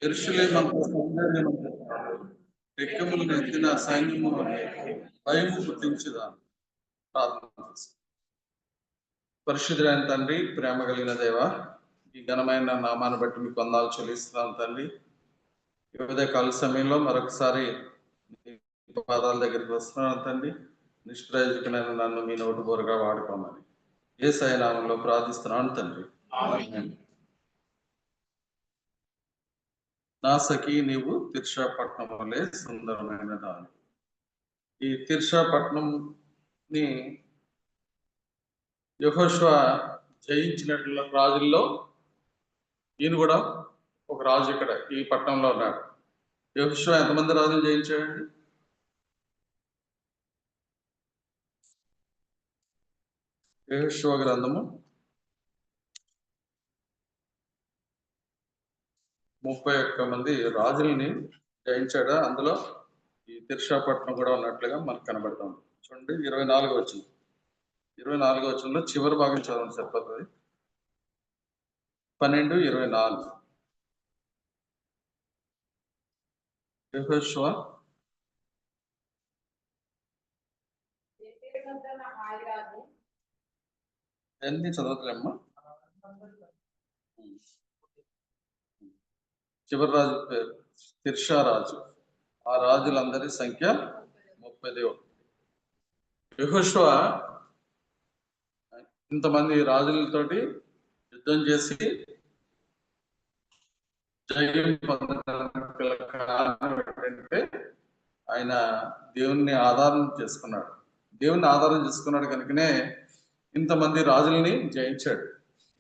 యెరూషలేమంత సౌందర్యవంతముగాను రెక్కములు ఎత్తిన సైన్యము వలె భయము పుట్టించుదాం. ప్రార్థన చేస్తాం. పరిశుద్ధుడైన తండ్రి, ప్రేమ కలిగిన దేవ, ఈ ఘనమైన నామాన్ని బట్టి మీకు వందనాలు చెల్లిస్తున్నాను తండ్రి. ఈ ఉదయకాల సమయంలో మరొకసారి మీ పాదాల దగ్గరికి వస్తున్నాను తండ్రి. నిష్ప్రయోజకమైన నన్ను మీ నోటు బోరుగా వాడుకోమని యేసయ్య నామంలో ప్రార్థిస్తున్నాను తండ్రి. ఆమేన్. నా సఖి నీవు తిర్షాపట్నం వలె సుందరమైన దాని. ఈ తిర్షాపట్నం ని యెహోషువ జయించినట్ల రాజుల్లో ఈయన కూడా ఒక రాజు ఇక్కడ ఈ పట్టణంలో ఉన్నాడు. యెహోషువ ఎంతమంది రాజులు జయించాడండి? యెహోషువ గ్రంథము 31 మంది రాజుల్ని జయించాడా? అందులో ఈ తిర్షాపట్నం కూడా ఉన్నట్లుగా మనకు కనబడుతుంది. చూడండి 24 వచనం. 24 వచనంలో చివరి భాగం చదవండి సరిపోతుంది. 12:24 యెహోషువ ఎన్ని చదవట్లేమ్మా? చివరి రాజు పేరు తిర్షా రాజు. ఆ రాజులందరి సంఖ్య 31. యెహోషువ ఇంతమంది రాజులతోటి యుద్ధం చేసి జయం పొందడానికి కారణం ఏంటంటే ఆయన దేవుణ్ణి ఆధారం చేసుకున్నాడు. దేవుణ్ణి ఆధారం చేసుకున్నాడు కనుకనే ఇంతమంది రాజుల్ని జయించాడు.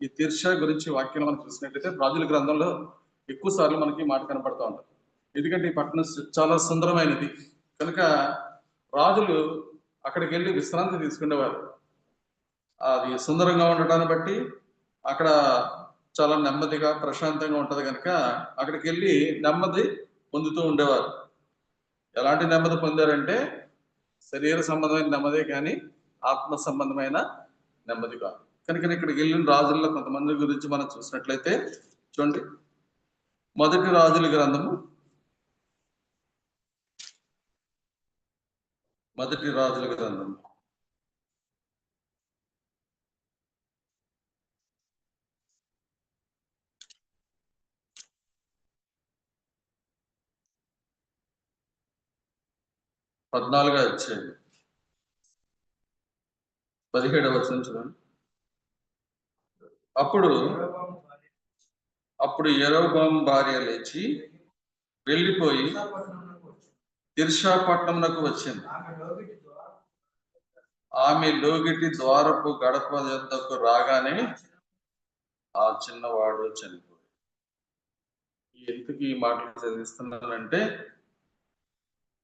ఈ తిర్షా గురించి వాక్యం మనం చూసినట్లయితే రాజుల గ్రంథంలో ఎక్కువ సార్లు మనకి మాట కనపడుతూ ఉంటుంది. ఎందుకంటే ఈ పట్టణం చాలా సుందరమైనది కనుక రాజులు అక్కడికి వెళ్ళి విశ్రాంతి తీసుకునేవారు. అది సుందరంగా ఉండటాన్ని బట్టి అక్కడ చాలా నెమ్మదిగా ప్రశాంతంగా ఉంటది కనుక అక్కడికి వెళ్ళి నెమ్మది పొందుతూ ఉండేవారు. ఎలాంటి నెమ్మది పొందారంటే శరీర సంబంధమైన నెమ్మదే కానీ ఆత్మ సంబంధమైన నెమ్మది కాదు. కనుక ఇక్కడికి వెళ్ళిన రాజుల్లో కొంతమంది గురించి మనం చూసినట్లయితే చూడండి, మొదటి రాజుల గ్రంథము 14వ అధ్యాయం 17వ వచనం చూడండి. అప్పుడు యెరోబోము భార్య లేచి వెళ్ళిపోయి తిర్షాపట్నమునకు వచ్చింది. ఆమె లోగిటి ద్వారపు గడప యొద్దకు రాగానే ఆ చిన్నవాడు చనిపోయాడు. ఎందుకు ఈ మాటలు చదివిస్తున్నానంటే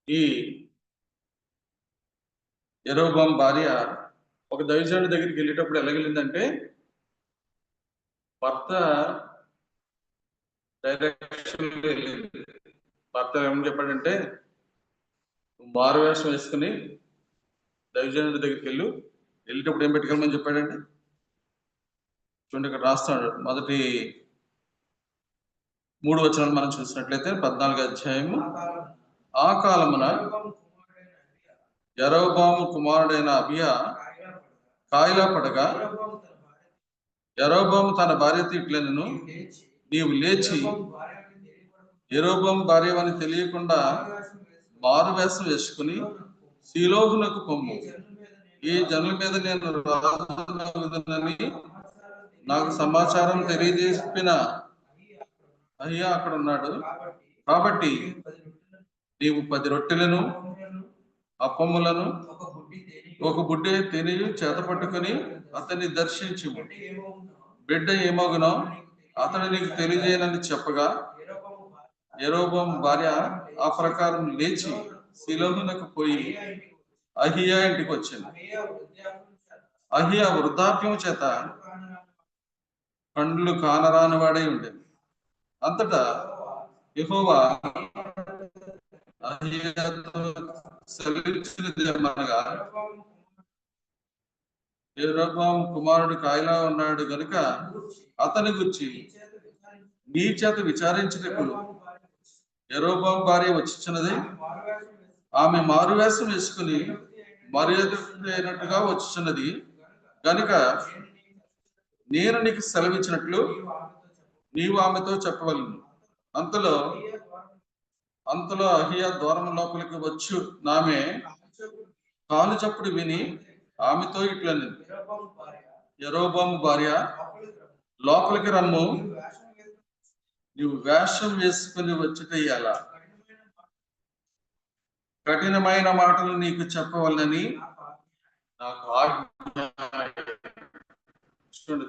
ఈ యెరోబోము భార్య ఒక దైవజనుడి దగ్గరికి వెళ్ళేటప్పుడు ఎలాగెళ్ళిందంటే భర్త డైరెక్షన్ వెళ్ళింది. భర్త ఏమని చెప్పాడంటే మారువేషం వేసుకుని దైవజనుడి దగ్గరికి వెళ్ళేటప్పుడు ఏం పెట్టుకెళ్ళమని చెప్పాడండి? చూడండి, ఇక్కడ రాస్తాడు. మొదటి 3 వచనాలు మనం చూసినట్లయితే 14వ అధ్యాయము. ఆ కాలమున యెరోబోము కుమారుడైన అబియా కాయిలా పడగా యెరోబోము తన భార్యతో ఇట్లనెను, నీవు లేచి యెరోబోము భార్య అని తెలియకుండా మారువేషం వేసుకుని షిలోహునకు పొమ్ము. ఈ జనుల మీద నేను రాజునని నాకు సమాచారం తెలియజేసిన అయ్యా అక్కడ ఉన్నాడు. కాబట్టి నీవు 10 రొట్టెలను అప్పములను ఒక బుడ్డి తేనెయు చేత పట్టుకుని అతన్ని దర్శించుము. బిడ్డ ఏమగునో అతడు నీకు తెలియజేయనని చెప్పగా యెరోబోము భార్య ఆ ప్రకారం లేచి షిలోహునకు పోయి అహియా ఇంటికి వచ్చింది. అహియా వృద్ధాప్యం చేత కండ్లు కానరాని వాడై ఉండేది. అంతటా యెహోవా అహియాతో సెలవిచ్చినదేమనగా, యెరోబోము కుమారుడు కాయిలా ఉన్నాడు గనుక అతని గురించి నీ చేత విచారించుటకు యరొబాము భార్య వచ్చిచున్నది, ఆమె మారువేషం వేసుకుని మర్యాద అయినట్టుగా వచ్చుచున్నది గనుక నేను నీకు సెలవిచ్చినట్లు నీవు ఆమెతో చెప్పవలను. అంతలో అహియా ద్వారం లోపలికి వచ్చు నామె కాలు చప్పుడు విని ఆమెతో ఇట్లని, యరొబాము భార్య లోపలికి రమ్ము, నీవు వేషం వేసుకుని వచ్చుటయ్యాలా, కఠినమైన మాటలు నీకు చెప్పవలనని నాకు ఆజ్ఞ.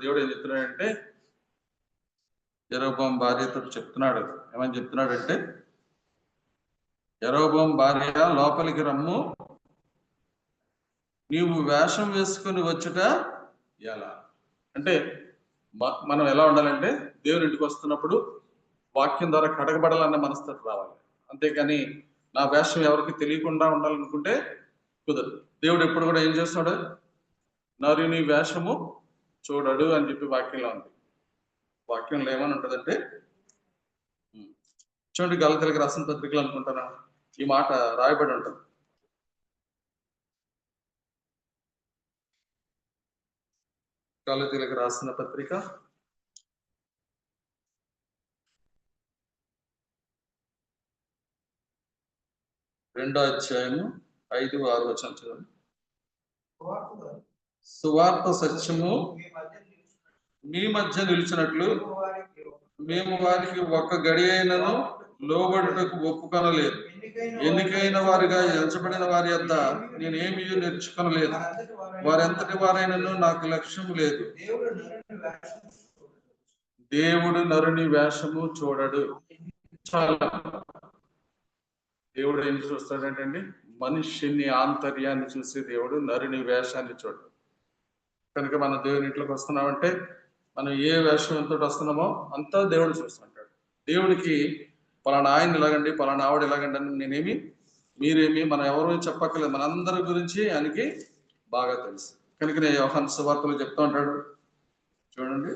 దేవుడు ఏం చెప్తున్నాడంటే, యరొబాము భార్యతో చెప్తున్నాడు. ఏమని చెప్తున్నాడంటే, యరొబాము భార్య లోపలికి రమ్ము, నీవు వేషం వేసుకుని వచ్చుట ఎలా. అంటే మనం ఎలా ఉండాలంటే, దేవుని ఇంటికి వస్తున్నప్పుడు వాక్యం ద్వారా కడగబడాలన్న మనస్తత్వం రావాలి. అంతేకాని నా వేషం ఎవరికి తెలియకుండా ఉండాలనుకుంటే కుదరదు. దేవుడు ఎప్పుడు కూడా ఏం చేస్తున్నాడు, నరుని వేషము చూడడు అని చెప్పి వాక్యంలో ఉంది. వాక్యంలో ఏమని ఉంటుందంటే, చూడండి గలతీయులకు రాసిన పత్రికలు అనుకుంటాను ఈ మాట రాయబడి ఉంటుంది. గలతీయులకు రాసిన పత్రిక 2వ అధ్యాయము 5-6 వచనం చదవండి. సువార్త సత్యము మీ మధ్య నిలిచినట్లు మేము వారికి ఒక్క గడి అయినను లోబడుటకు ఒప్పుకొనలేదు. ఎన్నికైన వారిగా ఎంచబడిన వారి యొద్ద నేనేమీ నేర్చుకొనలేదు. వారెంతటి వారైనను నాకు లక్ష్యము లేదు. దేవుడు నరుని వేషము చూడడు. చాలా దేవుడు ఏం చూస్తాడంటండి, మనిషిని ఆంతర్యాన్ని చూసి దేవుడు నరుని వేషాన్ని చూడడు. కనుక మనం దేవుని ఇంట్లోకి వస్తున్నామంటే మనం ఏ వేషం ఎంతో వస్తున్నామో అంతా దేవుడు చూస్తుంటాడు. దేవుడికి పలానా ఆయన ఇలాగండి, పలానా ఆవిడ ఇలాగండి అని నేనేమి మీరేమి మనం ఎవరు చెప్పక్కర్లేదు. మనందరి గురించి ఆయనకి బాగా తెలుసు. కనుక నేను యోహాను సువార్తలో చెప్తూ ఉంటాడు, చూడండి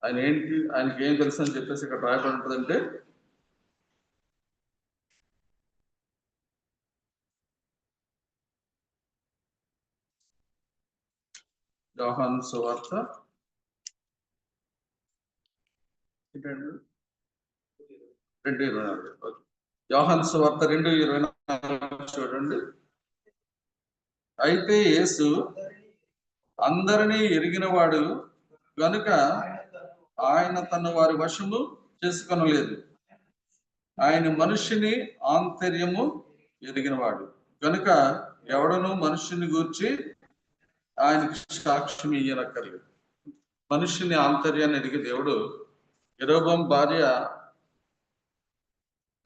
ఆయన ఏంటి, ఆయనకి ఏం తెలుసు అని చెప్పేసి ఇక్కడ రాయబడి ఉంటుందంటే, యోహాను సువార్త 2:24. యోహాను సువార్త 2:24 చూడండి. అయితే యేసు అందరినీ ఎరిగినవాడు గనుక ఆయన తను వారి వశము చేసుకొనలేదు. ఆయన మనుష్యుని ఆంతర్యము ఎరిగినవాడు గనుక ఎవడను మనుష్యుని గూర్చి ఆయనకి సాక్ష్యం ఇయ్యనక్కర్లేదు. మనుష్యుని ఆంతర్యాన్ని ఎరిగి దేవుడు యరొబాము భార్య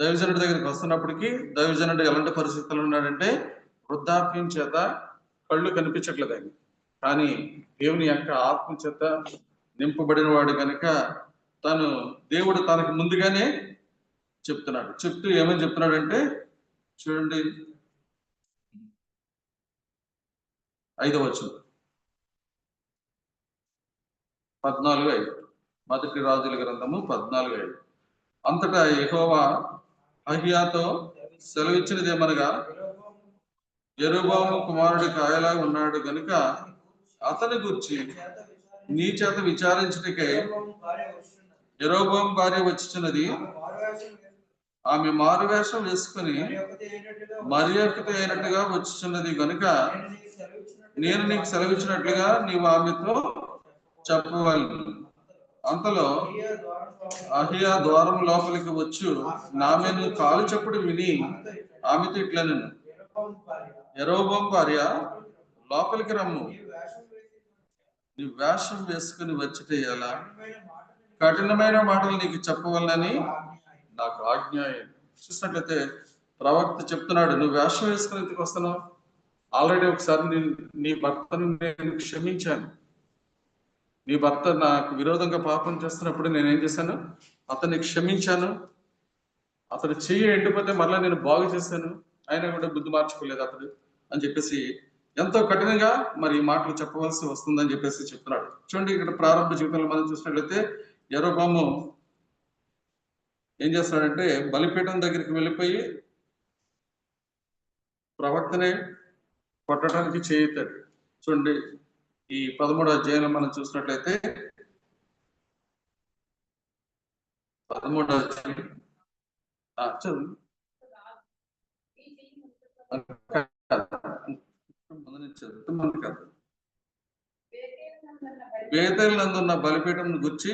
దైవజనుడి దగ్గరికి వస్తున్నప్పటికీ దైవజనుడు ఎలాంటి పరిస్థితులు ఉన్నాడంటే, వృద్ధాప్యం చేత కళ్ళు కనిపించట్లేదు ఆయన. కానీ దేవుని యొక్క ఆత్మ చేత నింపబడిన వాడు కనుక దేవుడు తనకు ముందుగానే చెప్తున్నాడు. చెప్తూ ఏమని చెప్తున్నాడంటే, చూడండి 5వ వచనం 14:5 మొదటి రాజుల గ్రంథము 14:5. అంతటా యెహోవా అహియాతో సెలవిచ్చినదేమనగా, యరొబాము కుమారుడి కాయలా ఉన్నాడు గనుక అతని గురించి నీ చేత విచారించుటకై యరొబాము భార్య వచ్చుచున్నది, ఆమె మారువేషం వేసుకుని మర్యాద అయినట్టుగా వచ్చుచున్నది గనుక నేను నీకు సెలవిచ్చినట్లుగా నీవు ఆమెతో చెప్పవలను. అంతలో అహియా ద్వారం లోపలికి వచ్చు నామెను కాలు చప్పుడు విని ఆమెతో ఇట్లనెను, యరొబాము భార్య లోపలికి రమ్ము, నీ వేషం వేసుకుని వచ్చితే ఎలా, కఠినమైన మాటలు నీకు చెప్పవలనని నాకు ఆజ్ఞ. చూసినట్లయితే ప్రవక్త చెప్తున్నాడు, నువ్వు వేషం వేసుకుని ఎందుకు వస్తున్నావు? ఆల్రెడీ ఒకసారి నీ భర్తను నేను క్షమించాను. నీ భర్త నాకు విరోధంగా పాపం చేస్తున్నప్పుడు నేనేం చేశాను, అతన్ని క్షమించాను. అతడు చెయ్యి ఎండిపోతే మరలా నేను బాగు చేశాను, అయినా కూడా బుద్ధి మార్చుకోలేదు అతడు అని చెప్పేసి ఎంతో కఠినంగా మరి ఈ మాటలు చెప్పవలసి వస్తుందని చెప్పేసి చెప్తున్నాడు. చూడండి, ఇక్కడ ప్రారంభ జీవితంలో మనం చూసినట్లయితే యరొబాము ఏం చేస్తున్నాడంటే బలిపీఠం దగ్గరికి వెళ్ళిపోయి ప్రవక్తనే కొట్టడానికి చేయుతాడు. చూడండి ఈ 13వ అధ్యాయంలో మనం చూసినట్లయితే 13వ అధ్యాయం చదువు. బేతేలునందున్న బలిపీఠం గురించి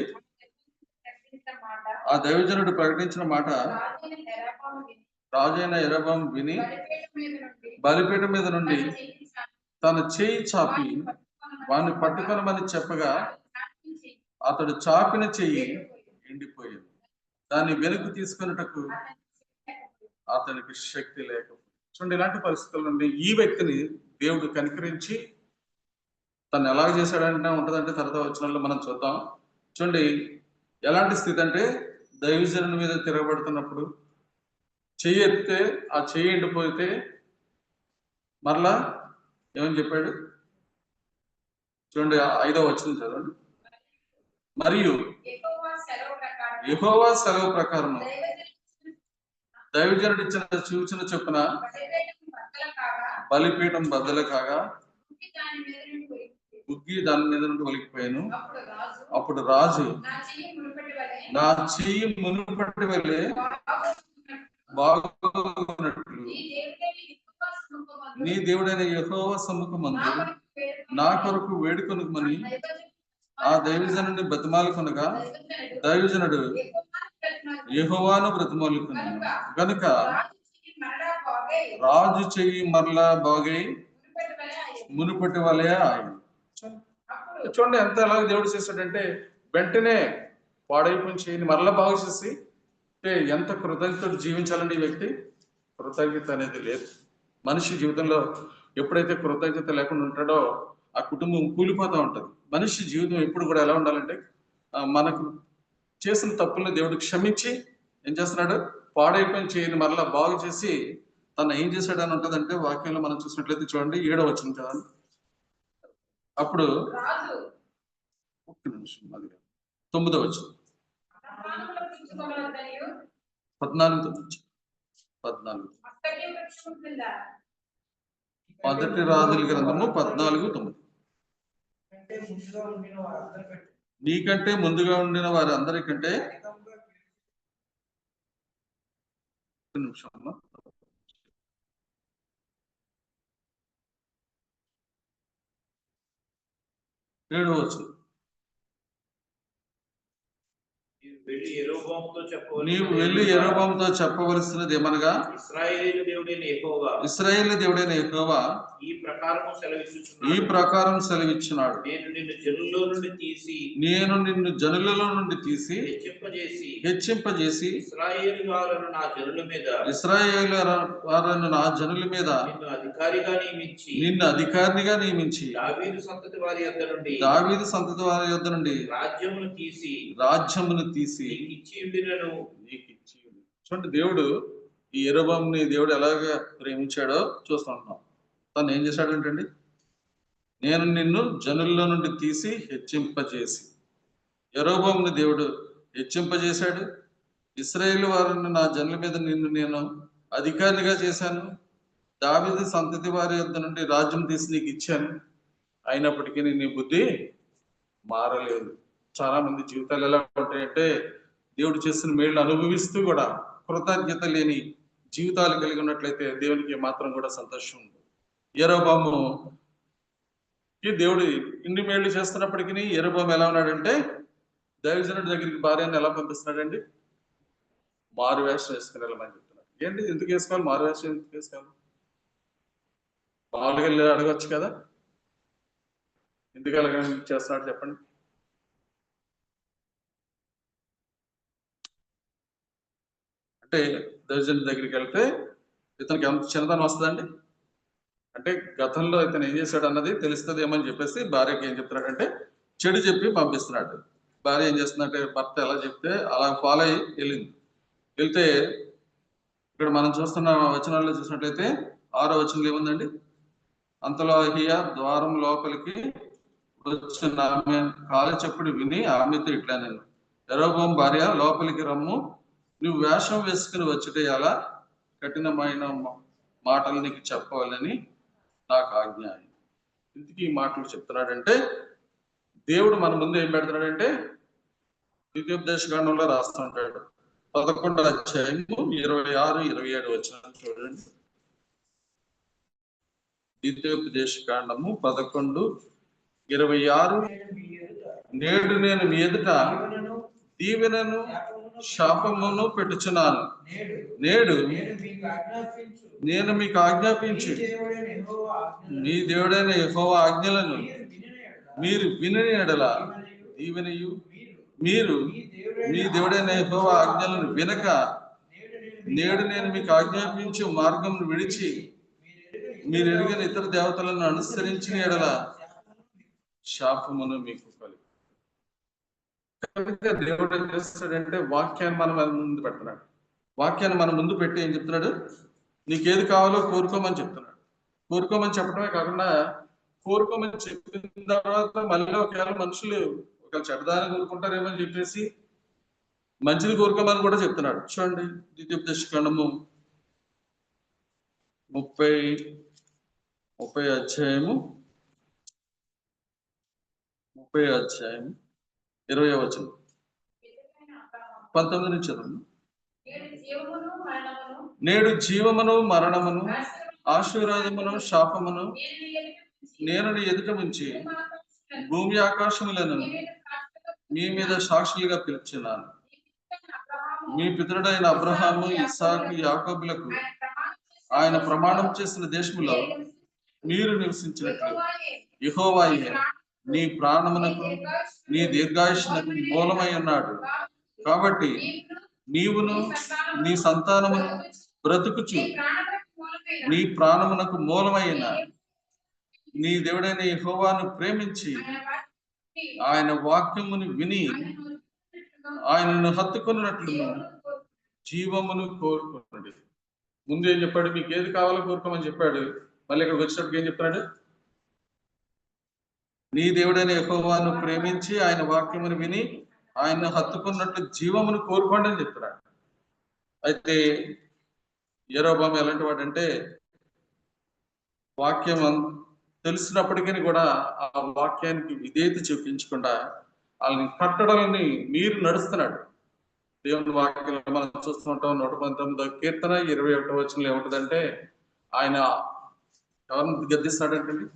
ఆ దైవజనుడు ప్రకటించిన మాట రాజైన యెరొబెయాము విని బలిపీఠం మీద నుండి తన చేయి చాపి వాడిని పట్టుకొనమని చెప్పగా అతడు చాపిన చెయ్యి ఎండిపోయింది. దాన్ని వెనుక తీసుకున్నటకు అతనికి శక్తి లేకపోయింది. చూడండి ఇలాంటి పరిస్థితుల నుండి ఈ వ్యక్తిని దేవుడు కనికరించి తను ఎలా చేశాడంటే ఉంటుందంటే తర్వాత వచనాల్లో మనం చూద్దాం. చూడండి ఎలాంటి స్థితి అంటే దైవజనుని మీద తిరగబడుతున్నప్పుడు చెయ్యి ఎత్తితే ఆ చెయ్యి ఎండిపోతే మరలా ఏమని చెప్పాడు చూడండి 5వ వచనం చదవండి. మరియు యెహోవా సెలవు ప్రకారం దైవజనుడు ఇచ్చిన సూచన చొప్పున బలిపీఠం బద్దలు కాగా బుగ్గి దాని మీద నుండి ఒలికిపోయాను. అప్పుడు రాజు నా చెయ్యి మునుపటి వలె బాగున్నట్లు నీ దేవుడైన యెహోవా సముఖమందు నా కొరకు వేడుకొనుమని ఆ దైవజనుడిని బ్రతిమాలుకొనగా దైవజనుడు యెహోవాను బ్రతిమాలుకొనెను గనుక రాజు చెయ్యి మరలా బాగై మునుపటి వలె ఆయన. చూడండి ఎంత ఎలాగ దేవుడు చేశాడంటే వెంటనే పాడైపోయిన చెయ్యిని మరలా బాగు చేసి ఎంత కృతజ్ఞతతో జీవించాలండి ఈ వ్యక్తి. కృతజ్ఞత అనేది లేదు మనిషి జీవితంలో. ఎప్పుడైతే కృతజ్ఞత లేకుండా ఉంటాడో ఆ కుటుంబం కూలిపోతూ ఉంటుంది. మనిషి జీవితం ఎప్పుడు కూడా ఎలా ఉండాలంటే మనకు చేసిన తప్పులను దేవుడు క్షమించి ఏం చేస్తున్నాడు పాడైపోయిన చెయ్యిని మరలా బాగు చేసి తను ఏం చేశాడని ఉంటుందంటే వాక్యంలో మనం చూసినట్లయితే చూడండి 7వ వచనం కదా. అప్పుడు ఒక్క నిమిషం అది 9వ వచనం 14 మొదటి రాజుల గ్రంథము 14:9. నీకంటే ముందుగా ఉండిన వారి అందరికంటే నిమిషం 7వ వచనం నీవు వెళ్ళి యెరొబెయాముతో చెప్పవలసినది ఏమనగా ఇశ్రాయేలు దేవుడైన యెహోవా ఈ ప్రకారం సెలవిచ్చున్నాడు. నేను నిన్ను జనులలో నుండి తీసి హెచ్చింపజేసి ఇశ్రాయేలు వారను నా జనుల మీద నిన్ను అధికారినిగా నియమించి దావీదు సంతతి వారి యొద్ద నుండి రాజ్యమును తీసి చూడండి దేవుడు ఈ యెరొబెయాముని దేవుడు ఎలాగ ప్రేమించాడో చూస్తున్నాం. తను ఏం చేశాడంటండి నేను నిన్ను జనుల్లో నుండి తీసి హెచ్చింపజేసి. యెరొబెయాముని దేవుడు హెచ్చింపజేశాడు. ఇశ్రాయేలు వారిని నా జనుల మీద నిన్ను నేను అధికారినిగా చేశాను. దావీదు సంతతి వారి యొద్ద నుండి రాజ్యం తీసి నీకు ఇచ్చాను. అయినప్పటికీ నీ బుద్ధి మారలేదు. చాలా మంది జీవితాలు ఎలా ఉంటాయంటే దేవుడు చేసిన మేళ్ళు అనుభవిస్తూ కూడా కృతజ్ఞత లేని జీవితాలు కలిగి ఉన్నట్లయితే దేవునికి మాత్రం కూడా సంతోషం ఉంది. యెరొబెయాముకి దేవుడు ఇన్ని మేళ్లు చేస్తున్నప్పటికీ యెరొబెయాము ఎలా ఉన్నాడంటే దైవజనుడి దగ్గరికి భార్యను ఎలా పంపిస్తున్నాడండి మారు వేషం వేసుకుని వెళ్ళమని చెప్తున్నాడు. ఏంటి ఎందుకు వేసుకోవాలి మారు వేషం ఎందుకు వేసుకోవాలి? మామూలుగా వెళ్ళి అడగచ్చు కదా, ఎందుకు ఎలాగ చేస్తున్నాడు చెప్పండి. అంటే దైవజనుడి దగ్గరికి వెళ్తే ఇతనికి ఎంత చిన్నతనం వస్తుందండి అంటే గతంలో ఇతను ఏం చేశాడు అన్నది తెలుస్తుంది ఏమని చెప్పేసి భార్యకి ఏం చెప్తున్నాడంటే చెడు చెప్పి పంపిస్తున్నాడు. భార్య ఏం చేస్తుందంటే భర్త ఎలా చెప్తే అలా ఫాలో అయ్యి వెళ్ళింది. వెళ్తే ఇక్కడ మనం చూస్తున్న వచనాల్లో చూసినట్లయితే 6వ వచనంలో ఏముందండి, అంతలో అహియా ద్వారం లోపలికి వచ్చిన ఆమె కాల చెప్పుడు విని ఆమెతో ఇట్లా నేను యెరొబెయాము భార్య లోపలికి రమ్ము నువ్వు వేషం వేసుకుని వచ్చుట ఎలా, కఠినమైన మాటలు నీకు చెప్పవాలని నాకు ఆజ్ఞ. ఇందుకు ఈ మాటలు చెప్తున్నాడంటే దేవుడు మన ముందు ఏం పెడుతున్నాడంటే ద్వితీయోపదేశకాండంలో రాస్తుంటాడు. 11వ అధ్యాయము 26, 27 వచనం చూడండి. ద్వితీయోపదేశకాండము 11, 26. నేడు నేను మీ ఎదుట దీవెనను శాపమును పెట్టుచున్నాను. నేడు నేను మీకు ఆజ్ఞాపించు మీ దేవుడైన యెహోవా ఆజ్ఞలను మీరు వినని ఎడల దీవెనయు, మీరు మీ దేవుడైన యెహోవా ఆజ్ఞలను వినక నేడు నేను మీకు ఆజ్ఞాపించు మార్గమును విడిచి మీరు ఎరిగిన ఇతర దేవతలను అనుసరించిన ఎడల శాపమును మీకు కలిగి. కనుక దేవుడు ఏం చేస్తాడంటే వాక్యాన్ని మన ముందు పెడుతున్నాడు. వాక్యాన్ని మన ముందు పెట్టి ఏం చెప్తున్నాడు, నీకేది కావాలో కోరుకోమని చెప్తున్నాడు. కోరుకోమని చెప్పడమే కాకుండా కోరుకోమని చెప్పిన తర్వాత మళ్ళీ ఒకవేళ మనుషులు ఒక చెడ్డదాన్ని కోరుకుంటారేమో అని చెప్పేసి మంచిది కోరుకోమని కూడా చెప్తున్నాడు. చూడండి ద్వితీయోపదేశకాండము 30 అధ్యాయము 20వ వచనం 19 నుంచి చదువు. నేడు జీవమును మరణమును ఆశీర్వాదమును శాపమును నేను నీ ఎదుట ఉంచి భూమి ఆకాశములను మీ మీద సాక్షులుగా పిలుచున్నాను. మీ పితరుడైన అబ్రహాము, ఇస్సాకు, యాకోబులకు ఆయన ప్రమాణం చేసిన దేశములో మీరు నివసించినట్లు యెహోవాయే నీ ప్రాణమునకు నీ దీర్ఘాయుష్నకు మూలమై ఉన్నాడు. కాబట్టి నీవును నీ సంతానమును బ్రతుకుచు నీ ప్రాణమునకు మూలమైన నీ దేవుడైన యెహోవాను ప్రేమించి ఆయన వాక్యమును విని ఆయనను హత్తుకున్నట్లును జీవమును కోరుకున్నాడు. ముందు ఏం చెప్పాడు, మీకు ఏది కావాలో కోరుకోమని చెప్పాడు. మళ్ళీ ఇక్కడికి వచ్చినప్పుడు ఏం చెప్తున్నాడు, నీ దేవుడైన యెహోవాను ప్రేమించి ఆయన వాక్యమును విని ఆయన హత్తుకున్నట్లు జీవమును కోరుకోండి అని చెప్తున్నాడు. అయితే యెరోబాము ఎలాంటి వాడంటే వాక్యం తెలిసినప్పటికీ కూడా ఆ వాక్యానికి విధేయత చూపించకుండా వాళ్ళని కట్టడాలని మీరు నడుస్తున్నాడు. దేవుని వాక్యం మనం చూస్తుంటాం. 119వ కీర్తన 21వ వచనంలో ఏముంటుందంటే ఆయన ఎవరిని గద్దిస్తాడంటండి,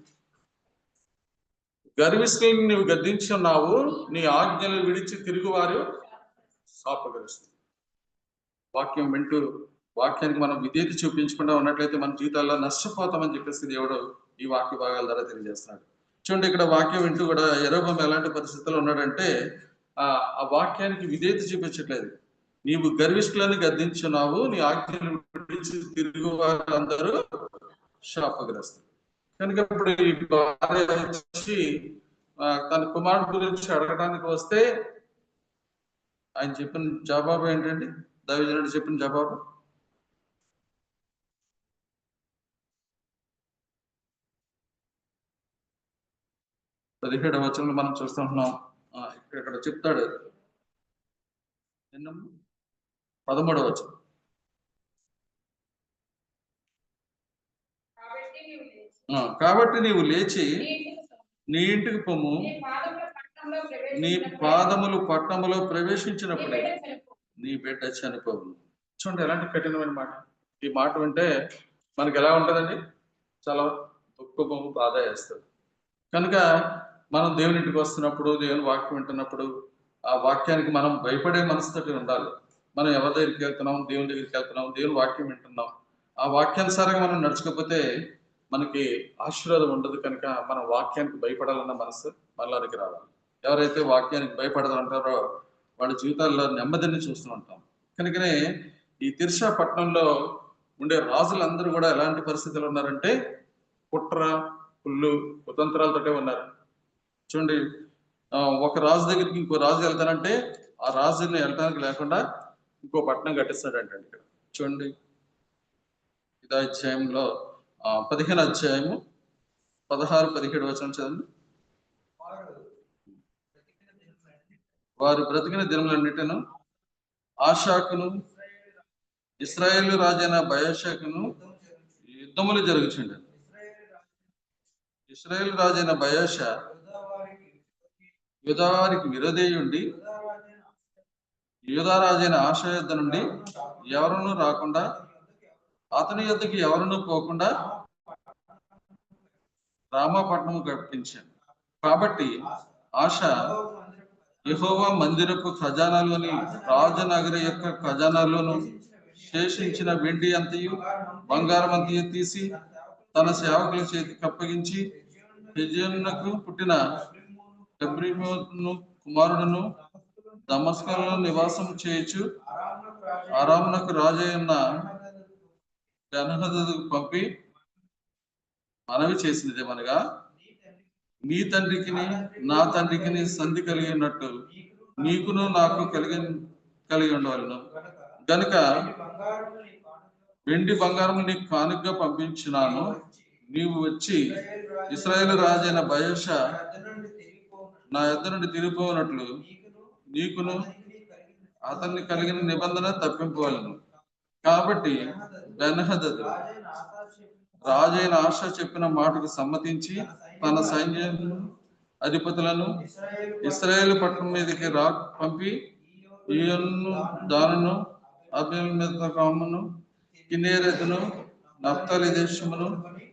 గర్విష్ఠులను నువ్వు గద్దించున్నావు, నీ ఆజ్ఞలు విడిచి తిరుగువారు శాపగ్రస్తులు. వాక్యం వింటూ వాక్యానికి మనం విధేయత చూపించకుండా ఉన్నట్లయితే మన జీవితాల్లో నష్టపోతామని చెప్పేసి దేవుడు ఈ వాక్య భాగాల ద్వారా తెలియజేస్తున్నాడు. చూడండి, ఇక్కడ వాక్యం వింటూ కూడా యెరోబాము ఎలాంటి పరిస్థితుల్లో ఉన్నాడంటే ఆ వాక్యానికి విధేయత చూపించట్లేదు. నీవు గర్విష్ఠులను గద్దించున్నావు, నీ ఆజ్ఞలు విడిచి తిరుగు వారందరూ శాపగ్రస్తులు. కనుక ఇప్పుడు ఈ భార్య వచ్చి తన కుమారుడు గురించి అడగడానికి వస్తే ఆయన చెప్పిన జవాబు ఏంటండి, దైవజనుడు చెప్పిన జవాబు, 17వ వచనంలో మనం చూస్తుంటున్నాం. ఇక్కడ చెప్తాడు, 13వ వచనం, కాబట్టి నీవు లేచి నీ ఇంటికి పొమ్ము, నీ పాదములు పట్టణములో ప్రవేశించినప్పుడే నీ బిడ్డ చనిపోవు. చూడండి ఎలాంటి కఠినమైన మాట. ఈ మాట వింటే మనకి ఎలా ఉంటుందండి, చాలా దుఃఖము, బాధ వేస్తుంది. కనుక మనం దేవుని ఇంటికి వస్తున్నప్పుడు, దేవుని వాక్యం వింటున్నప్పుడు ఆ వాక్యానికి మనం భయపడే మనసుతోటి ఉండాలి. మనం ఎవరి దగ్గరికి వెళ్తున్నాం, దేవుని దగ్గరికి వెళ్తున్నాం, దేవుని వాక్యం వింటున్నాం, ఆ వాక్యానుసారంగా మనం నడుచుకోకపోతే మనకి ఆశీర్వాదం ఉండదు. కనుక మన వాక్యానికి భయపడాలన్న మనసు మనలోనికి రావాలి. ఎవరైతే వాక్యానికి భయపడదంటారో వాళ్ళ జీవితాల్లో నెమ్మదిని చూస్తూ ఉంటాం. కనుకనే ఈ తిర్సా పట్టణంలో ఉండే రాజులందరూ కూడా ఎలాంటి పరిస్థితులు ఉన్నారంటే కుట్ర, కుళ్ళు, కుతంత్రాలతోటే ఉన్నారు. చూడండి, ఒక రాజు దగ్గరికి ఇంకో రాజు వెళ్తానంటే ఆ రాజుని వెళ్ళడానికి లేకుండా ఇంకో పట్టణం కట్టిస్తాడంటే. ఇక్కడ చూడండి, ఇదే అధ్యాయంలో 15వ అధ్యాయము 16-17 వచనం చదండి. వారు బ్రతికిన దినములన్నిటిను ఆశాకును ఇశ్రాయేలు రాజైన బయోషకును యుద్ధములు జరుగుచుండెను. ఇశ్రాయేలు రాజైన బయోష యూదావారికి విరోధేయుండి యూదారాజైన ఆశ యుద్ధ నుండి ఎవరునూ రాకుండా అతని యొద్దకు ఎవరునూ పోకుండా రామాపట్నము కట్టించాను. కాబట్టి ఆశ యెహోవా మందిరపు ఖజానాలోని రాజనగరి యొక్క ఖజానాలోను శేషించిన వెండి అంతయు బంగారం అంతయు తీసి తన సేవకుల చేతికి అప్పగించి హెజ్యోనునకు పుట్టిన ఎబ్రిమోను కుమారుడును దమస్కంలో నివాసం చేయొచ్చు అరామునకు రాజు అయిన బెన్హదదుకు పంపి మనవి చేసినదేమనగా, నీ తండ్రికి నా తండ్రికి సంధి కలిగి ఉన్నట్టు నీకును నాకు కలిగి ఉండవలను గనుక వెండి బంగారం నీకు కానుకగా పంపించినాను. నీవు వచ్చి ఇశ్రాయేలు రాజైన బయోష నా యొద్ద నుండి తిరిగిపోనట్లు నీకును అతన్ని కలిగిన నిబంధన తప్పింపవలను. కాబట్టి బెన్హదదు రాజైన ఆశ చెప్పిన మాటకు సమ్మతించి తన సైన్యము అధిపతులను ఇశ్రాయేలు పట్టణం మీదకి పంపి ఈయన్ను దానును అబేల్మెతకామును కిన్నెరెతును నఫ్తాలి దేశమును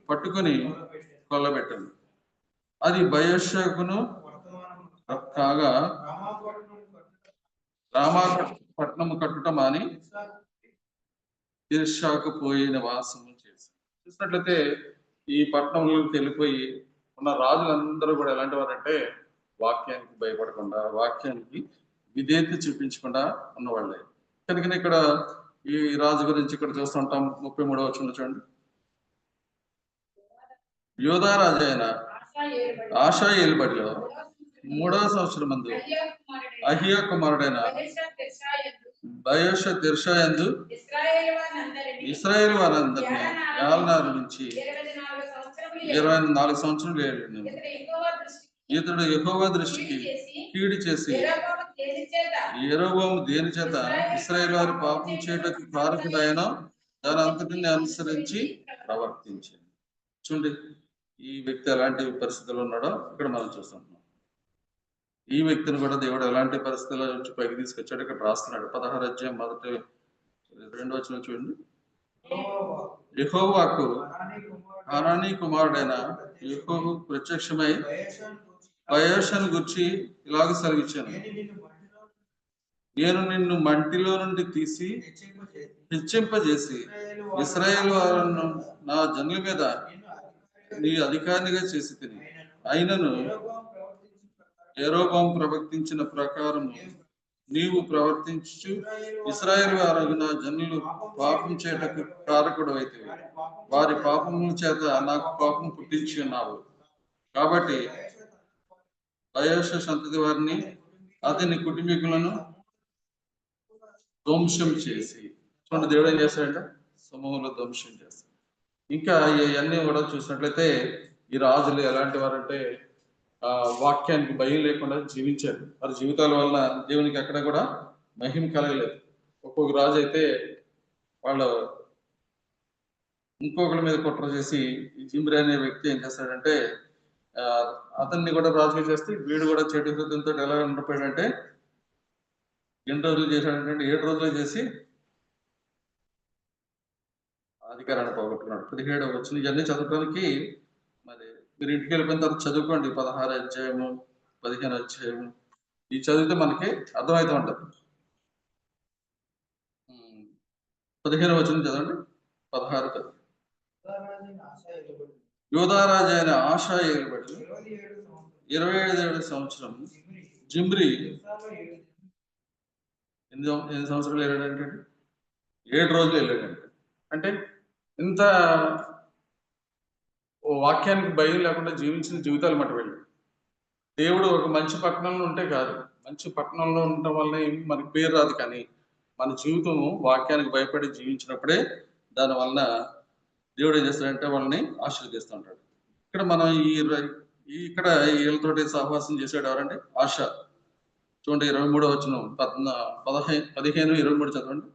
పట్టుకొని కొల్లబెట్టను. అది బయోషకును కాగా రామా పట్టణము కట్టుట మాని తిర్షాకు పోయి నివాసము చేసి. చూసినట్లయితే ఈ పట్టణంలో వెళ్ళిపోయి ఉన్న రాజులందరూ కూడా ఎలాంటి వారంటే వాక్యానికి భయపడకుండా, వాక్యానికి విధేయత చూపించకుండా ఉన్నవాళ్ళే. కనుక ఇక్కడ ఈ రాజు గురించి ఇక్కడ చూస్తుంటాం. 33వ వచనంలో చూడండి. యోధా రాజు అయిన ఆశా ఏలుబడిలో 3వ సంవత్సరం మందు అహియా కుమారుడైన బయోష తిర్షా యందు ఇశ్రాయేలు వారందరినీ ఏలనారు నుంచి 24 సంవత్సరాలు ఏలిండు. ఇతడు యెహోవా దృష్టికి కీడు చేసి యెరొబోము దేని చేత ఇశ్రాయేలు వారి పాపం చేయటకు కారకుడైన దాని అంతటిని అనుసరించి ప్రవర్తించింది. చూడండి, ఈ వ్యక్తి ఎలాంటి పరిస్థితుల్లో ఉన్నాడో ఇక్కడ మనం చూస్తున్నాం. ఈ వ్యక్తిని కూడా దేవుడు ఎలాంటి పరిస్థితుల నుంచి పైకి తీసుకొచ్చాడు ఇక్కడ రాస్తున్నాడు. 16వ అధ్యాయం 1-2 వచనం చూడండి. యెహోవాకు హనానీ కుమారుడైన యెహోవా ప్రత్యక్షమై బయోషను గురించి ఇలాగ సెలవిచ్చాను, నేను నిన్ను మంటిలో నుండి తీసి హెచ్చింపజేసి ఇశ్రాయేలు వారిని నా జనుల మీద నీ అధికారినిగా చేసి తిని, అయినను యెరొబోము ప్రవర్తించిన ప్రకారం నీవు ప్రవర్తించు ఇశ్రాయేలు వారు నా జనులు పాపం చేయటకు కారకుడు అయితే వారి పాపముల చేత నాకు పాపం పుట్టించి ఉన్నావు. కాబట్టి బయోష సంతతి వారిని అతని కుటుంబీకులను ధ్వంసం చేసి, చూడండి దేవుడు ఏం చేస్తాడంటే సమూహంలో ధ్వంసం చేస్తాడు. ఇంకా ఇవన్నీ కూడా చూసినట్లయితే ఈ రాజులు ఎలాంటి వారంటే వాక్యానికి భయం లేకుండా జీవించారు. వారి జీవితాల వలన దేవునికి ఎక్కడ కూడా మహిమ కలగలేదు. ఒక్కొక్క రాజు అయితే వాళ్ళు ఇంకొకరి మీద కుట్ర చేసి ఈ జిమ్రి అనే వ్యక్తి ఏం చేస్తాడంటే అతన్ని కూడా రాజుగా చేస్తే వీడు కూడా చెడు హృదయంతో ఎలా ఉండిపోయాడంటే ఎన్ని రోజులు చేశాడంటే 7 రోజులు చేసి అధికారాన్ని పోగొట్టుకున్నాడు. 17వ వచనం ఇవన్నీ చదవడానికి మరి మీరు ఇంటికి వెళ్ళిపోయిన తర్వాత చదువుకోండి. 16వ అధ్యాయము 15వ అధ్యాయము ఈ చదివితే మనకి అర్థమవుతూ ఉంటుంది. 15వ వచనం చదవండి. 16 యోధారాజు అయిన ఆశా ఏలుబడి 27వ సంవత్సరం జిమ్రి ఎన్ని సంవత్సరాలు వెళ్ళాడంటే 7 రోజులు వెళ్ళాడంటే, అంటే ఇంత వాక్యానికి భయం లేకుండా జీవించిన జీవితాలు మటు వెళ్ళి దేవుడు ఒక మంచి పట్టణంలో ఉంటే కాదు, మంచి పట్టణంలో ఉండటం వల్ల మనకి పేరు రాదు, కానీ మన జీవితం వాక్యానికి భయపడి జీవించినప్పుడే దాని వలన దేవుడు ఏం చేస్తాడంటే వాళ్ళని ఆశీర్వదిస్తుంటాడు. ఇక్కడ మనం ఇక్కడ వీళ్ళతోటి సహవాసం చేసాడు ఎవరంటే ఆశ. చూడండి 23వ వచనం 15-23 చదవండి.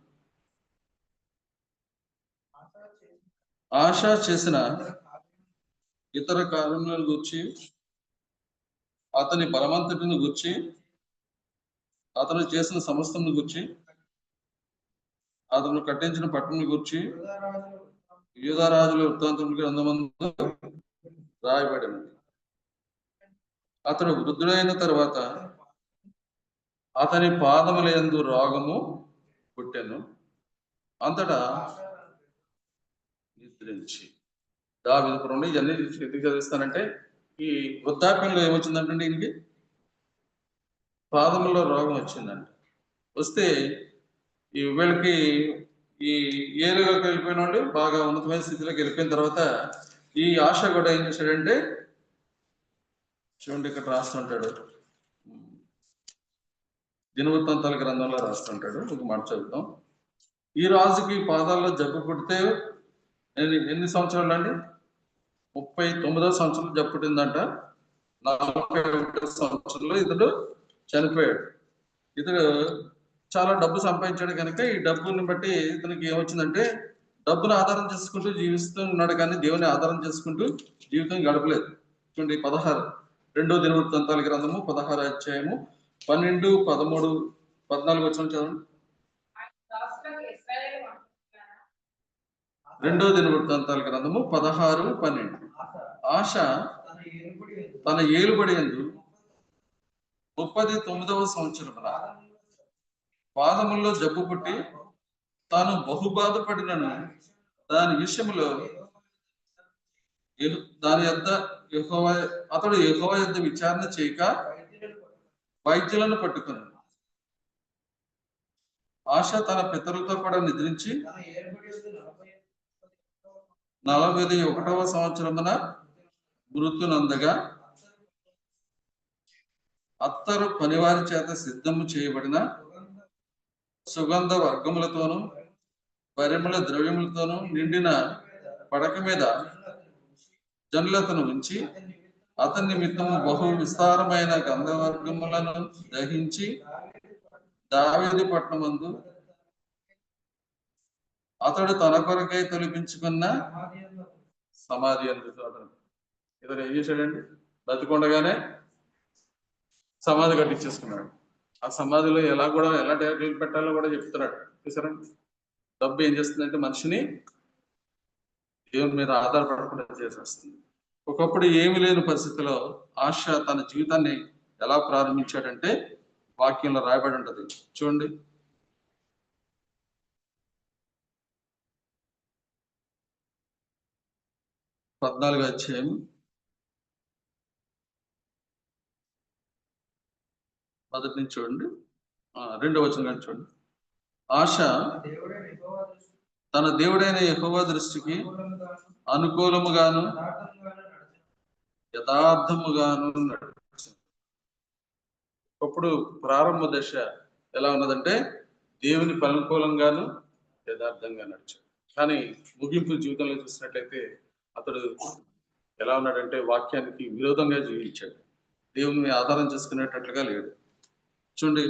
ఆశ చేసిన ఇతర కార్యములను గూర్చి, అతని బలవంతుడిని గూర్చి, అతను చేసిన సమస్తను గూర్చి, అతను కట్టించిన పట్టణం గూర్చి యూదా రాజుల వృత్తాంతముల గ్రంథమందు రాయబడింది. అతడు వృద్ధుడైన తర్వాత అతని పాదముల యందు రోగము పుట్టెను. అంతటా నిద్రించి దావీదు పురంలో ఇవన్నీ ఎందుకు చదివిస్తానంటే, ఈ వృద్ధాప్యంలో ఏమొచ్చిందంటే ఈయనకి పాదముల్లో రోగం వచ్చిందంట. వస్తే ఈ వీళ్ళకి ఈ ఏలులోకి వెళ్ళిపోయిన వాళ్ళు బాగా ఉన్నతమైన స్థితిలోకి వెళ్ళిపోయిన తర్వాత ఈ ఆశ కూడా ఏం చేశాడంటే, చూడండి ఇక్కడ రాస్తుంటాడు, దినవృత్తాంతాల గ్రంథంలో రాస్తుంటాడు. ఒక మాట చదువుతాం. ఈ రాజుకి పాదాల్లో జబ్బు పుడితే ఎన్ని సంవత్సరాలు అండి? 39వ సంవత్సరం జబ్బు పుట్టిందంట. 41వ సంవత్సరంలో ఇతడు చనిపోయాడు. ఇతడు చాలా డబ్బు సంపాదించాడు కనుక ఈ డబ్బుని బట్టి ఇతనికి ఏమొచ్చిందంటే, డబ్బును ఆధారం చేసుకుంటూ జీవిస్తూ ఉన్నాడు కానీ దేవుని ఆధారం చేసుకుంటూ జీవితం గడపలేదు. చూడండి 16 2వ దినవృత్తాంతాల గ్రంథము 16వ అధ్యాయము 12, 13, 14 వచ్చిన చదవండి. 2వ దినవృత్తాంతాల గ్రంథము 16, 12. ఆశ తన ఏలుబడి యందు 39వ సంవత్సరమున పాదముల్లో జబ్బు పుట్టి తాను బహుబాధపడినను దాని విషయంలో దాని యొద్ద అతడు యెహోవా యొద్ద విచారణ చేయక వైద్యులను పట్టుకున్నాడు. ఆశ తన పితరులతో కూడా నిద్రించి 41వ సంవత్సరమున మృతునందగా అత్తరు పనివారి చేత సిద్ధము చేయబడిన సుగంధ వర్గములతోనూ పరిమళ ద్రవ్యములతోనూ నిండిన పడక మీద జనులతను ఉంచి అతని నిమిత్తము బహు విస్తారమైన గంధవర్గములను దహించి దావీదు పట్టణమందు అతడు తన కొరకై తొలిపించుకున్న సమాధి అందుకు ఇతను ఏం చేశాడండి? బతికొండగానే సమాధి కట్టించేసుకున్నాడు. ఆ సమాధిలో ఎలా డేట్లు పెట్టాలో కూడా చెప్తున్నాడు. చూసారండి, డబ్బు ఏం చేస్తుందంటే మనిషిని దేవుని మీద ఆధారపడకుండా చేసేస్తుంది. ఒకప్పుడు ఏమి లేని పరిస్థితిలో ఆశ తన జీవితాన్ని ఎలా ప్రారంభించాడంటే వాక్యంలో రాయబడి ఉంటది. చూడండి, పద్నాలుగో అధ్యాయం 1 నుంచి చూడండి, 2వ వచనం చూడండి. ఆశ తన దేవుడైన యెహోవా దృష్టికి అనుకూలముగాను యథార్థముగాను నడిచింది. అప్పుడు ప్రారంభ దశ ఎలా ఉన్నదంటే దేవునికి అనుకూలంగాను యథార్థంగా నడిచాడు. కానీ ముగింపు జీవితంలో చూసినట్లయితే అతడు ఎలా ఉన్నాడంటే వాక్యానికి విరోధంగా జీవించాడు. దేవుని ఆధారం చేసుకునేటట్లుగా లేడు. చూడండి,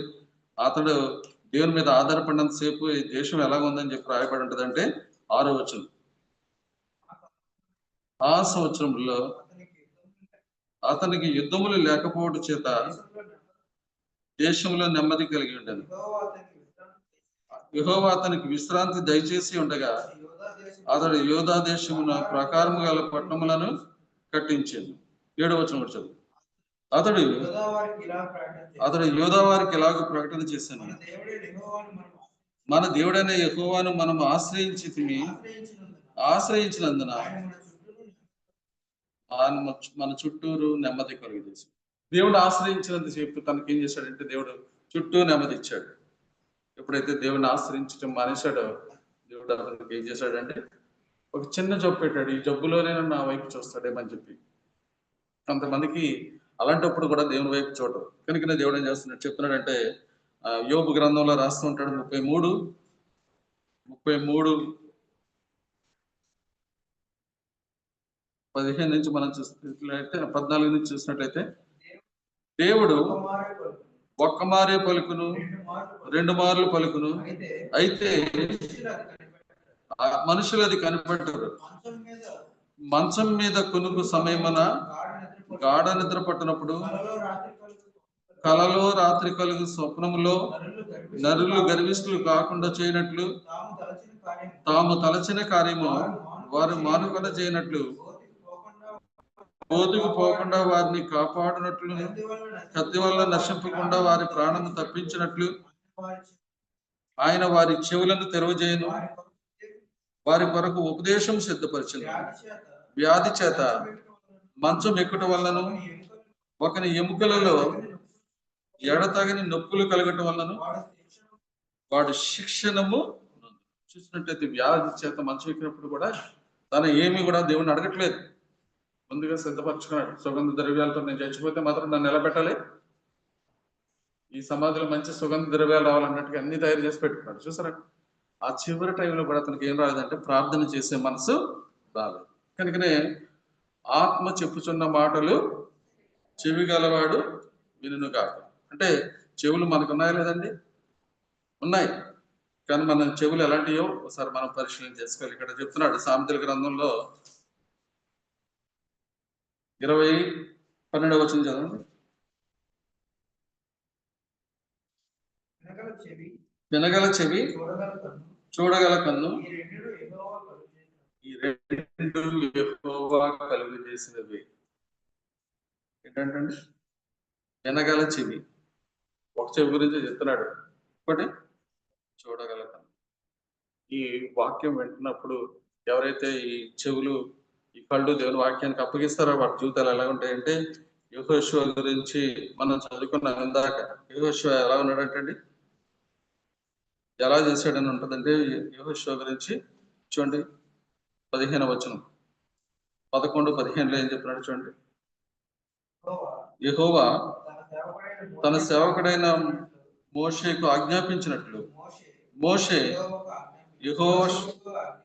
అతడు దేవుని మీద ఆధారపడినంత సేపు ఈ దేశం ఎలాగ ఉందని చెప్పి రాయబడి ఉంటదంటే 6వ వచనం. ఆ సంవత్సరంలో అతనికి యుద్ధములు లేకపోవడం చేత దేశంలో నెమ్మది కలిగి ఉండను. యెహోవా అతనికి విశ్రాంతి దయచేసి ఉండగా అతడు యోధా దేశమున ప్రకారము గల పట్టణములను కట్టించింది. 7వ వచనం చదువు. అతడు యోధా వారికి ఇలాగ ప్రకటన చేశాను, మన దేవుడైన యెహోవాను మనం ఆశ్రయించినందున మన చుట్టూరు నెమ్మది కలుగజేసి. దేవుడు ఆశ్రయించినంత సేపు తనకి ఏం చేశాడంటే దేవుడు చుట్టూ నెమ్మది ఇచ్చాడు. ఎప్పుడైతే దేవుడిని ఆశ్రయించడం మానేశాడో దేవుడు అతనికి ఏం చేశాడంటే ఒక చిన్న జబ్బు పెట్టాడు. ఈ జబ్బులోనే నా వైపు చూస్తాడేమని చెప్పి. కొంతమందికి అలాంటప్పుడు కూడా దేవుని వైపు చూడటం కనుక దేవుడు ఏం చేస్తున్నాడు చెప్తున్నాడంటే, యోబు గ్రంథంలో రాస్తూ ఉంటాడు 33:15 నుంచి మనం చూసినట్లయితే 14 నుంచి చూసినట్లయితే, దేవుడు ఒక్క మారే పలుకును 2 మార్లు పలుకును, అయితే మనుషులు అది కనిపెట్టరు. మంచం మీద కొనుక్కు సమయమున గాఢ నిద్ర పట్టినప్పుడు కలలో రాత్రి కలుగు స్వప్నములో నరులు గర్విష్ఠులు కాకుండా చేయనట్లు తాము తలచిన కార్యము వారు మానుకొన చేయనట్లు బోధకు పోకుండా వారిని కాపాడినట్లు కత్తి వల్ల నశింపకుండా వారి ప్రాణము తప్పించినట్లు ఆయన వారి చెవులను తెరవజేయను, వారి కొరకు ఉపదేశం సిద్ధపరచును. వ్యాధి చేత మంచం ఎక్కుట వలనను ఒకని ఎముకలలో ఎడతగని నొప్పులు కలగటం వలనను వాడు శిక్షణము చూసినట్లయితే వ్యాధి చేత మంచం ఎక్కినప్పుడు కూడా తను ఏమి కూడా దేవుణ్ణి అడగట్లేదు, ముందుగా సిద్ధపరచుకున్నాడు. సుగంధ ద్రవ్యాలతో నేను చచ్చిపోతే మాత్రం నన్ను నిలబెట్టాలి, ఈ సమాధిలో మంచి సుగంధ ద్రవ్యాలు రావాలన్నట్టుగా అన్ని తయారు చేసి పెట్టుకున్నాడు. చూసారా, ఆ చివరి టైంలో కూడా అతనికి ఏం రాలేదంటే ప్రార్థన చేసే మనసు రాలేదు. కనుకనే ఆత్మ చెప్పుచున్న మాటలు చెవి గలవాడు వినును కాక. అంటే చెవులు మనకు ఉన్నాయా లేదండి? ఉన్నాయి. కానీ మన చెవులు ఎలాంటివో ఒకసారి మనం పరిశీలన చేసుకోవాలి. ఇక్కడ చెప్తున్నాడు సామెతల గ్రంథంలో 20:12 వచనం చదవండి. వినగల చెవి, చూడగల కన్ను, ఈ రెండు యెహోవా కలుగు చేసినవి. ఏంటంటే వినగల చెవి, ఒక చెవి గురించి చెప్తున్నాడు, ఒకటి చూడగల కన్ను. ఈ వాక్యం వింటున్నప్పుడు ఎవరైతే ఈ చెవులు ఈ కళ్ళు దేవుని వాక్యానికి అప్పగిస్తారో వాటి జీవితాలు ఎలా ఉంటాయంటే, యెహోషువ గురించి మనం చదువుకున్నాం ఇందాక. యెహోషువ ఎలా ఉన్నాడంటండి, ఎలా చేశాడని ఉంటుందంటే యెహోషువ గురించి చూడండి 15వ వచనం, 11-15లో ఏం చెప్తున్నాడు చూడండి. యెహోవా తన సేవకుడైన మోషేకు ఆజ్ఞాపించినట్లు మోషే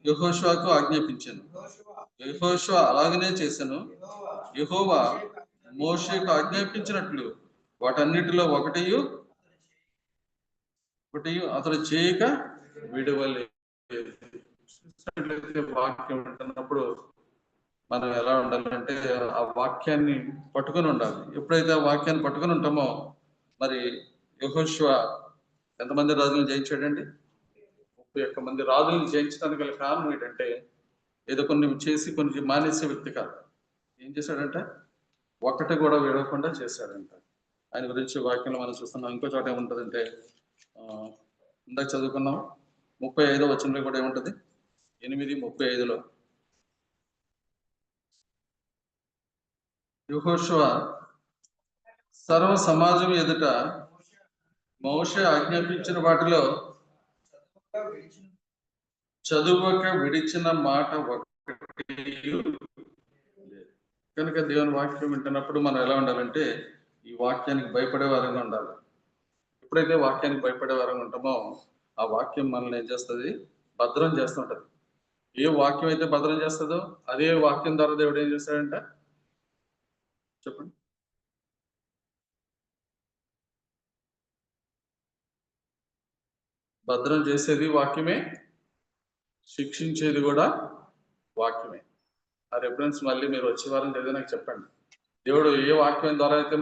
యెహోషువకు ఆజ్ఞాపించాను. యెహోషువ అలాగనే చేశాను. యెహోవా మోషేకు ఆజ్ఞాపించినట్లు వాటన్నిటిలో ఒకటి అతడు చేయక విడవలేదు. వాక్యం వింటున్నప్పుడు మనం ఎలా ఉండాలంటే ఆ వాక్యాన్ని పట్టుకొని ఉండాలి. ఎప్పుడైతే ఆ వాక్యాన్ని పట్టుకొని ఉంటామో, మరి యెహోషువ ఎంతమంది రాజులను జయించాడండి? 31 మంది రాజులను జయించడానికి గల కారణం ఏంటంటే, ఏదో కొన్ని చేసి కొన్ని మానేసే వ్యక్తి కాదు. ఏం చేశాడంటే ఒక్కటి కూడా విడవకుండా చేశాడంట. ఆయన గురించి వాక్యంలో మనం చూస్తున్నాం. ఇంకో చోట ఏముంటుందంటే ఇందాక చదువుకున్నాం 35వ వచనంలో కూడా ఏముంటది, 8:35లో యెహోషువ సర్వ సమాజం ఎదుట మోషే ఆజ్ఞాపించిన వాటిలో చదువక విడిచిన మాట ఒకటి. కనుక దేవుని వాక్యం వింటున్నప్పుడు మనం ఎలా ఉండాలంటే ఈ వాక్యానికి భయపడే వారంగా ఉండాలి. ఎప్పుడైతే వాక్యానికి భయపడే వారంగా ఉంటామో ఆ వాక్యం మనల్ని ఏం చేస్తుంది, భద్రం చేస్తుంటది. ఏ వాక్యం అయితే భద్రం చేస్తుందో అదే వాక్యం ద్వారా దేవుడు ఏం చేస్తాడంట చెప్పండి. భద్రం చేసేది వాక్యమే, శిక్షించేది కూడా వాక్యమే. ఆ రెఫరెన్స్ మళ్ళీ మీరు వచ్చే వారం చదివి నాకు చెప్పండి. దేవుడు ఏ వాక్యం ద్వారా అయితే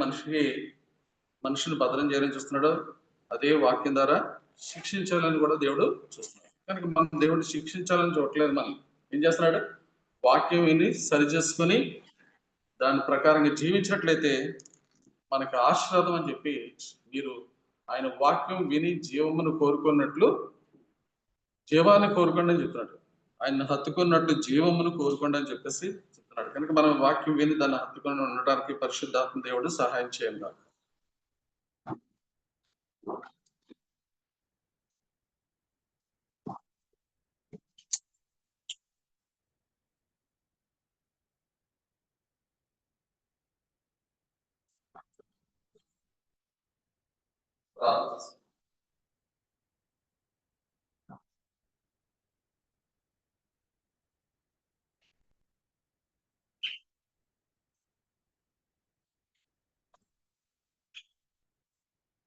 మనుషుని భద్రం చేయాలని చూస్తున్నాడో అదే వాక్యం ద్వారా శిక్షించాలని కూడా దేవుడు చూస్తున్నాడు. కనుక మనం దేవుడిని శిక్షించాలని చూడట్లేదు. మనం ఏం చేస్తున్నాడు, వాక్యం విని సరి చేసుకుని దాని ప్రకారంగా జీవించినట్లయితే మనకి ఆశీర్వాదం అని చెప్పి, మీరు ఆయన వాక్యం విని జీవమును కోరుకున్నట్లు జీవాన్ని కోరుకోండి అని చెప్తున్నాడు. ఆయన హత్తుకున్నట్లు జీవమును కోరుకోండి అని చెప్పేసి చెప్తున్నాడు. కనుక మనం వాక్యం విని దాన్ని హత్తుకొని ఉండడానికి పరిశుద్ధాత్మ దేవుడు సహాయం చేయండి.